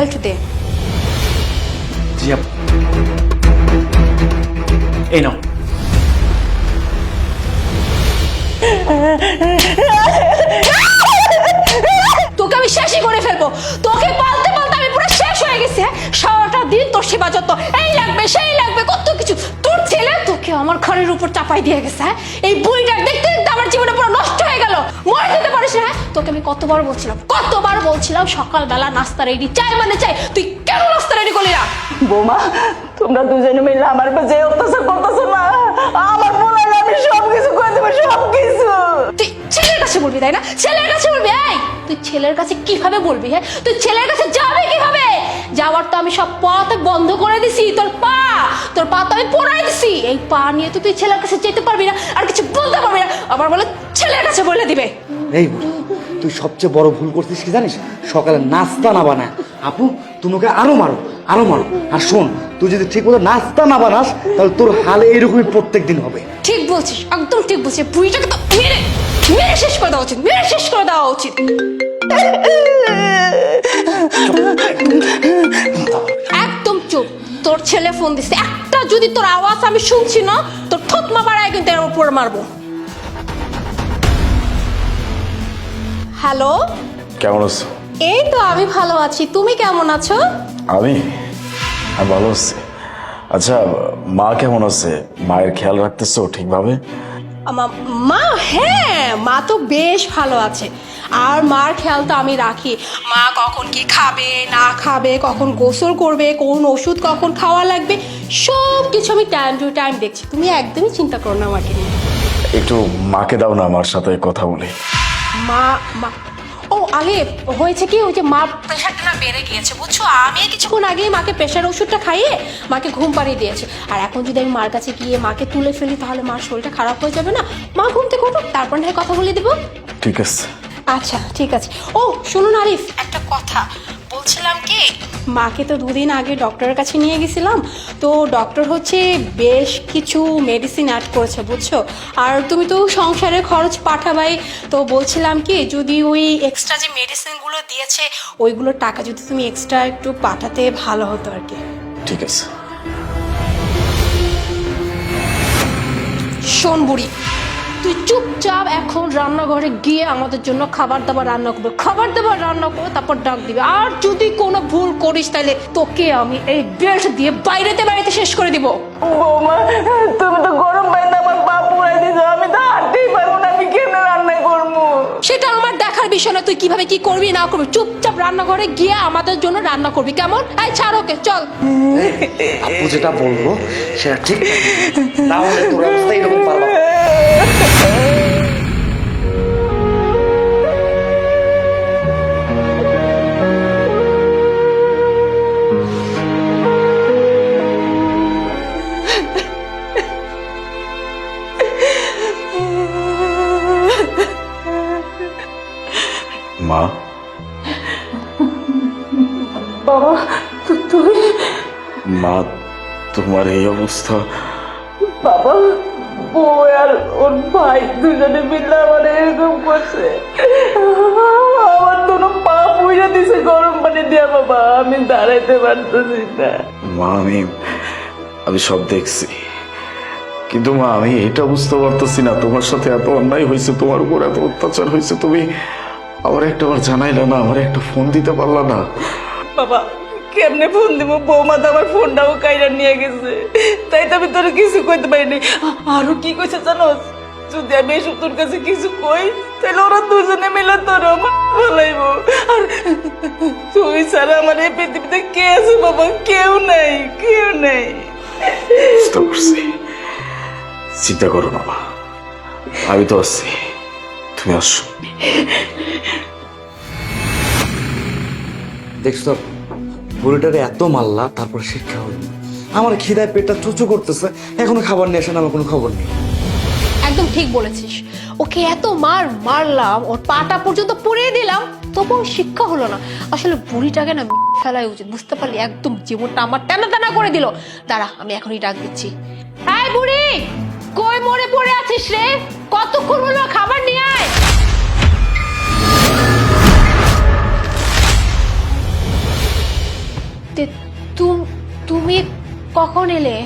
Belt দে। জি আপু। এই নাও। তোকে আমি শেষই করে ফেলবো, তোকে পালতে পালতে আমি পুরো শেষ হয়ে গেছি। সারাটা দিন তোর সেবা যত্ন, এই লাগবে সেই লাগবে কত কিছু। তোর ছেলে তোকে আমার ঘরের উপর চাপাই দিয়ে গেছে। এই বুড়িটা দেখতে দেখতে আমার জীবনে পুরো নষ্ট হয়ে গেল। মরে যেতে পারিস না। তোকে আমি কতবার বলছিলাম সকালবেলা নাস্তা রেডি, চাই মানে চাই। তুই কেন নাস্তা রেডি করলি না? বৌমা, তোমরা দুজনে মিলে আমার যে অত্যাচার করতেছো না, আমার বলে আমি সবকিছু করে দেবো, সবকিছু। তুই ছেলের কাছে বলবি তাই না? ছেলের কাছে বলবি? এই তুই ছেলের কাছে কিভাবে বলবি? হ্যাঁ, তুই ছেলের কাছে যাবে কিভাবে? যাওয়ার তো আমি সব পথ বন্ধ করে দিছি। তোর পা তো আমি পড়াই দিছি। এই পা নিয়ে তো তুই ছেলের কাছে যেতে পারবি না, আর কিছু বলতে পারবি না। আবার বলে ছেলের কাছে বলে দিবে। এই তুই সবচেয়ে বড় ভুল করছিস কি জানিস? সকালে নাস্তা না বানায় আপু তুমি ওকে আরো মারো। আর শোন, তুই যদি ঠিক মতো নাস্তা না বানাস তাহলে তোর হালে এইরকমই প্রত্যেক দিন হবে। ঠিক বলছিস, একদম ঠিক বলছিস। বুড়িটাকে তো মেরে মেরে শেষ করে দেওয়া উচিত, মেরে শেষ করে দেওয়া উচিত। একদম চুপ। তোর ছেলে ফোন দিচ্ছে, একটা যদি তোর আওয়াজ আমি শুনছি না, তোর থতমা বাড়ায় কিন্তু এর উপর মারবো। হ্যালো, কেমন আছো? এই তো আমি ভালো আছি, তুমি কেমন আছো? আমি ভালো আছি। আচ্ছা, মা কেমন আছে? মায়ের খেয়াল রাখতেছো ঠিকভাবে? মা, হ্যাঁ মা তো বেশ ভালো আছে। আর মার খেয়াল তো আমি রাখি। মা কখন কি খাবে না খাবে, কখন গোসল করবে, কোন ওষুধ কখন খাওয়া লাগবে, সব কিছু আমি টাইম টু টাইম দেখছি। তুমি একদমই চিন্তা করো না আমাকে নিয়ে। একটু মাকে দাও না আমার সাথে কথা বলে। মা মা ও আগে হয়েছে কি, ওই যে মা প্রেশারটা না বেড়ে গিয়েছে বুঝছো। আমি কিছুক্ষণ আগেই মাকে প্রেশার ওষুধটা খাইয়ে মাকে ঘুম পাড়িয়ে দিয়েছি। আর এখন যদি আমি মার কাছে গিয়ে মাকে তুলে ফেলি তাহলে মার শরীরটা খারাপ হয়ে যাবে না। মা ঘুম থেকে উঠুক, তারপর না কথা বলে দেবো। ঠিক আছে। আচ্ছা ঠিক আছে। ও শুনুন আরিফ, একটা কথা বলছিলাম কি, মাকে তো দুদিন আগে ডক্টরের কাছে নিয়ে গেছিলাম। তো ডক্টর হচ্ছে বেশ কিছু মেডিসিন অ্যাড করেছে বুঝছো। আর তুমি তো সংসারের খরচ পাঠাবাই, তো বলছিলাম কি যদি ওই এক্সট্রা যে মেডিসিনগুলো দিয়েছে ওইগুলোর টাকা যদি তুমি এক্সট্রা একটু পাঠাতে ভালো হতো আর কি। ঠিক আছে। শোন বুড়ি, তুই চুপচাপ এখন রান্নাঘরে গিয়ে আমাদের জন্য খাবার দাবার রান্না করবে, তারপর ডাক দিবে। আর যদি কোনো ভুল করিস তাহলে তোকে আমি এই বেল্ট দিয়ে বাড়িতে শেষ করে দিব। বৌমা, তুমি তো গরম পানিতে আমার পা পুরাই দিছো, আমি তো হাঁটতেই পারবো না, আমি কেমনে রান্না করবো? সেটা আমার দেখার বিষয় না, তুই কিভাবে কি করবি না করবি। চুপচাপ রান্নাঘরে গিয়ে আমাদের জন্য রান্না করবি, কেমন? এই ছাড় ওকে, চল। আপু যেটা বলবো সেটা ঠিক, না হলে তোর অবস্থা এরকম পারবা। মা, বাবা, তুই? মা তোমার এই অবস্থা? বাবা, বউ আর ওর ভাই দুজনে মিলে আমার এরকম করছে। আমার তো পা পুড়ে দিছে গরম পানি দিয়া। বাবা, আমি দাঁড়াইতে পারতেছি না। মা, আমি সব দেখছি, কিন্তু মা আমি এটা বুঝতে পারতেছি না, তোমার সাথে এত অন্যায় হয়েছে, তোমার উপর এত অত্যাচার হয়েছে, তুমি আমার একটাবার জানাইলা না, আমার একটা ফোন দিতে পারলা না। বাবা, কেমনে ফোন দিব? বৌমা তো আমার ফোনটাও কাইরা নিয়ে গেছে, তাই তো আমি তোর কিছু কইতে পারিনি। আরো কি কইছে জানোস? যদি আমি এসব তোর কাছে কিছু কই তাহলে ওরা দুজনে মিলে তোর বলাইব। আর তুই ছাড়া আমার এই পৃথিবীতে কে আছে বাবা? কেউ নাই, কেউ নাই। বুঝতে পারছি, চিন্তা করো না মা, আমি তো আছি, তুমি আসো। দেখছো বুড়িটারে এত মারলা, তারপর শিক্ষা হলো। আমার খিদায় পেটটা চুচু করতেছে, এখনো খাবার নিয়ে আসেন, আমার কোনো খবর নেই। একদম ঠিক বলেছিস। ওকে এত মারলাম, ওর পাটা পর্যন্ত পুড়িয়ে দিলাম, তবুও শিক্ষা হলো না। আসলে বুড়িটাকে না ফেলাই উচিত, বুঝতে পারলি? একদম জীবনটা আমার টানা টানা করে দিল। দাঁড়া, আমি এখনই ডাক দিচ্ছি। এই বুড়ি, কই মরে পড়ে আছিস রে? কতক্ষণ হলো, খাবার নিয়ে আয়। তুমি কখন এলে?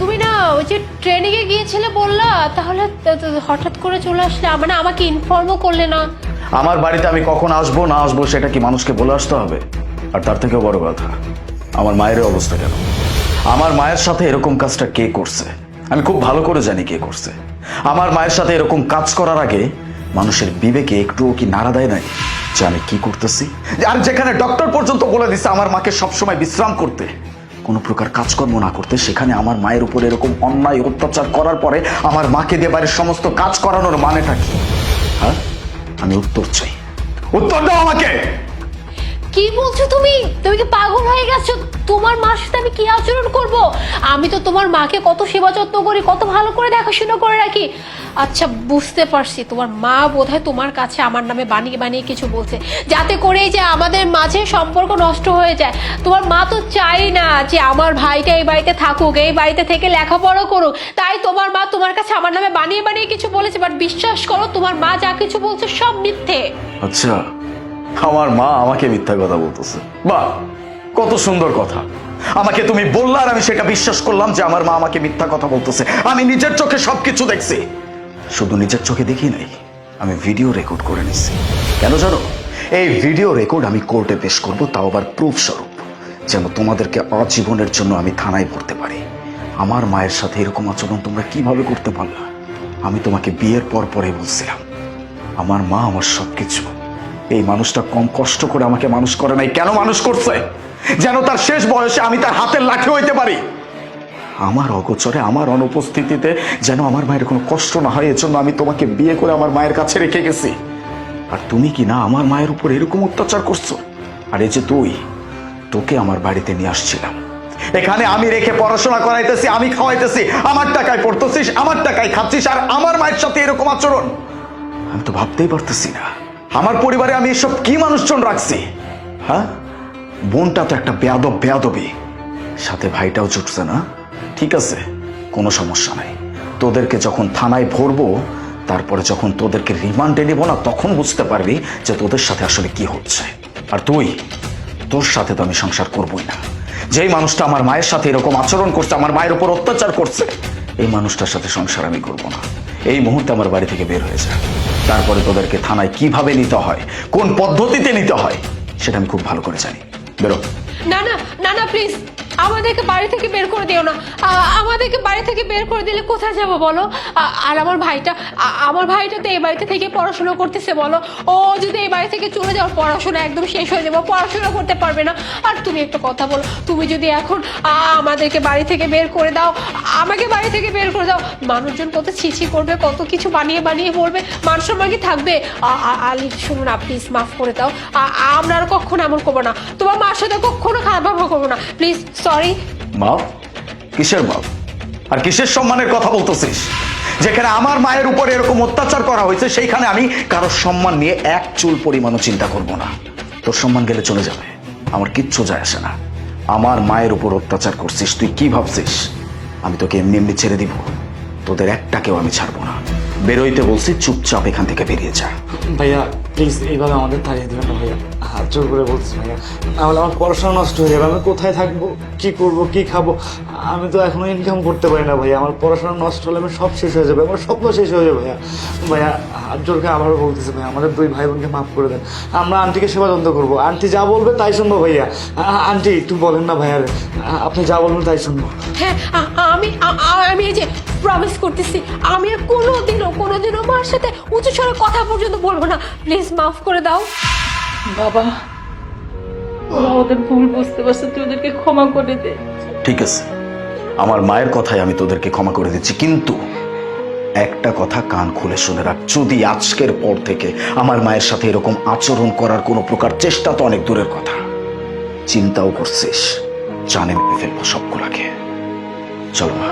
তুমি না ওই যে ট্রেনিংয়ে গিয়েছিলে বললা, তাহলে হঠাৎ করে চলে আসলে, মানে আমাকে ইনফর্মও করলে না। আমার বাড়িতে আমি কখন আসবো না আসবো সেটা কি মানুষকে বলে আসতে হবে? আর তার থেকেও বড় কথা, আমার মায়ের অবস্থা কেন? আমার মায়ের সাথে এরকম কাজটা কে করছে? আমি খুব ভালো করে জানি কে করছে। আমার মায়ের সাথে এরকম কাজ করার আগে মানুষের বিবেকে একটুও কি নাড়া দেয় নাই যে আমি কি করতেছি? আর যেখানে ডক্টর পর্যন্ত বলে দিচ্ছে আমার মাকে সবসময় বিশ্রাম করতে, কোনো প্রকার কাজকর্ম না করতে, সেখানে আমার মায়ের উপর এরকম অন্যায় অত্যাচার করার পরে আমার মাকে দিয়ে বাড়ির সমস্ত কাজ করানোর মানেটা কি? হ্যাঁ, আমি উত্তর চাই, উত্তর দাও আমাকে। কি বলছো তুমি? তুমি কি পাগল হয়ে গেছো? তোমার মার সাথে আমি কি আচরণ করব? আমি তো তোমার মাকে কত সেবা যত্ন করি, কত ভালো করে দেখাশোনা করে রাখি। আচ্ছা, বুঝতে পারছি তোমার মা বোধহয় তোমার কাছে আমার নামে বানিয়ে বানিয়ে কিছু বলছে, যাতে করে যে আমাদের মাঝে সম্পর্ক নষ্ট হয়ে যায়। তোমার মা তো চাই না যে আমার ভাইটা এই বাড়িতে থাকুক, এই বাড়িতে থেকে লেখাপড়া করুক। তাই তোমার মা তোমার কাছে আমার নামে বানিয়ে বানিয়ে কিছু বলেছে। বাট বিশ্বাস করো, তোমার মা যা কিছু বলছে সব মিথ্যে। আচ্ছা, আমার মা আমাকে মিথ্যা কথা বলতেছে? বাহ, কত সুন্দর কথা। আমাকে তুমি বললা আর আমি সেটা বিশ্বাস করলাম যে আমার মা আমাকে মিথ্যা কথা বলতেছে। আমি নিজের চোখে সবকিছু দেখছি। শুধু নিজের চোখে দেখি নাই, আমি ভিডিও রেকর্ড করে নিছি। কেন জানো? এই ভিডিও রেকর্ড আমি কোর্টে পেশ করব, তাও আবার প্রুফ স্বরূপ, যেন তোমাদেরকে আজীবনের জন্য আমি থানায় ভরতে পারি। আমার মায়ের সাথে এরকম আচরণ তোমরা কিভাবে করতে পারলা? আমি তোমাকে বিয়ের পর পরে বলছিলাম আমার মা আমার সবকিছু। এই মানুষটা কম কষ্ট করে আমাকে মানুষ করে নাই। কেন মানুষ করছে? যেন তার শেষ বয়সে আমি তার হাতের লাঠি হইতে পারি। আমার অগোচরে, আমার অনুপস্থিতিতে যেন আমার মায়ের কোনো কষ্ট না হয়, এজন্য আমি তোমাকে বিয়ে করে আমার মায়ের কাছে রেখে গেছি। আর তুমি কি না আমার মায়ের উপর এরকম অত্যাচার করছো? আর এই যে তোকে আমার বাড়িতে নিয়ে আসছিলাম, এখানে আমি রেখে পড়াশোনা করাইতেছি, আমি খাওয়াইতেছি, আমার টাকায় পড়তেছিস, আমার টাকায় খাচ্ছিস, আর আমার মায়ের সাথে এরকম আচরণ? আমি তো ভাবতেই পারতেছি না। আমার পরিবারে আমি এসব কি মানুষজন রাখছি? হ্যাঁ, বোনটা তো একটা বেয়াদবি, সাথে ভাইটাও জুটছে না। ঠিক আছে, কোনো সমস্যা নাই। তোদেরকে যখন থানায় ভরবো, তারপরে যখন তোদেরকে রিমান্ডে নেব না, তখন বুঝতে পারবি যে তোদের সাথে আসলে কি হচ্ছে। আর তোর সাথে তো আমি সংসার করবই না। যেই মানুষটা আমার মায়ের সাথে এরকম আচরণ করছে, আমার মায়ের উপর অত্যাচার করছে, এই মানুষটার সাথে সংসার আমি করব না। এই মুহূর্তে আমার বাড়ি থেকে বের হয়ে যায়। তারপরে তোদেরকে থানায় কিভাবে নিতে হয়, কোন পদ্ধতিতে নিতে হয়, সেটা আমি খুব ভালো করে জানি। বেরো। না না না না, প্লিজ আমাদেরকে বাড়ি থেকে বের করে দিও না। আমাদেরকে বাড়ি থেকে বের করে দিলে কোথায় যাব বলো? আর আমার ভাইটা তো এই বাড়িতে থেকে পড়াশোনা করতেছে, বলো। ও যদি এই বাড়ি থেকে চলে যাও, পড়াশোনা একদম শেষ হয়ে যাবে, পড়াশোনা করতে পারবে না। আর তুমি একটা কথা বলো, তুমি যদি এখন আমাদেরকে বাড়ি থেকে বের করে দাও, আমাকে বাড়ি থেকে বের করে দাও, মানুষজন কত ছিছি করবে, কত কিছু বানিয়ে বানিয়ে বলবে, মান সম্মান কি থাকবে? আলি, শুনো না, প্লিজ মাফ করে দাও। আমরা আর কখনো এমন করবো না, তোমার মার সাথে কখনো খারাপ ব্যবহার করবো না, প্লিজ। সরি। মাপ? কিসের মাপ? আর কিসের সম্মানের কথা বলতেছিস? যেখানে আমার মায়ের উপর এরকম অত্যাচার করা হয়েছে, সেইখানে আমি কারোর সম্মান নিয়ে এক চুল পরিমাণও চিন্তা করব না। তোর সম্মান গেলে চলে যাবে, আমার কিচ্ছু যায় আসে না। আমার মায়ের উপর অত্যাচার করছিস, তুই কি ভাবছিস আমি তোকে এমনি এমনি ছেড়ে দিব? তোদের একটাকেও আমি ছাড়বো না। বেরোইতে বলছি, চুপচাপ এখান থেকে বেরিয়ে যা। ভাইয়া প্লিজ এইভাবে আমাদের তাড়িয়ে দেবেন না ভাইয়া, হাত জোর করে বলছি ভাইয়া। নাহলে আমার পড়াশোনা নষ্ট হয়ে যাবে, আমি কোথায় থাকবো, কি করব, কি খাবো? আমি তো এখনো ইনকাম করতে পারি না ভাইয়া। আমার পড়াশোনা নষ্ট হলে আমার সব শেষ হয়ে যাবে, আমার স্বপ্ন শেষ হয়ে যাবে ভাইয়া। ভাইয়া হাত জোর করে আবারও বলতেছি ভাইয়া, আমাদের দুই ভাই বোনকে মাফ করে দেন। আমরা আন্টিকে সেবা যত্ন করবো, আন্টি যা বলবে তাই শুনবো ভাইয়া। আন্টি একটু বলেন না ভাইয়া, আপনি যা বলবেন তাই শুনবো। হ্যাঁ, আমি এই যে প্রমিস করতেছি, আমি আর কোনোদিনও মার সাথে উঁচু স্বরে কথা পর্যন্ত বলবো না। প্লিজ মাফ করে দাও। বাবা, ওরা ওদের ভুল বুঝতে পারছে, তুই ওদেরকে ক্ষমা করে দে। ঠিক আছে, আমার মায়ের কথাই আমি তোদেরকে ক্ষমা করে দিচ্ছি, কিন্তু একটা কথা কান খুলে শুনে রাখ, যদি আজকের পর থেকে আমার মায়ের সাথে এরকম আচরণ করার কোনো প্রকার চেষ্টা তো অনেক দূরের কথা, চিন্তাও করছিস, জানে মেরে ফেলবো সবগুলাকে। চলো মা।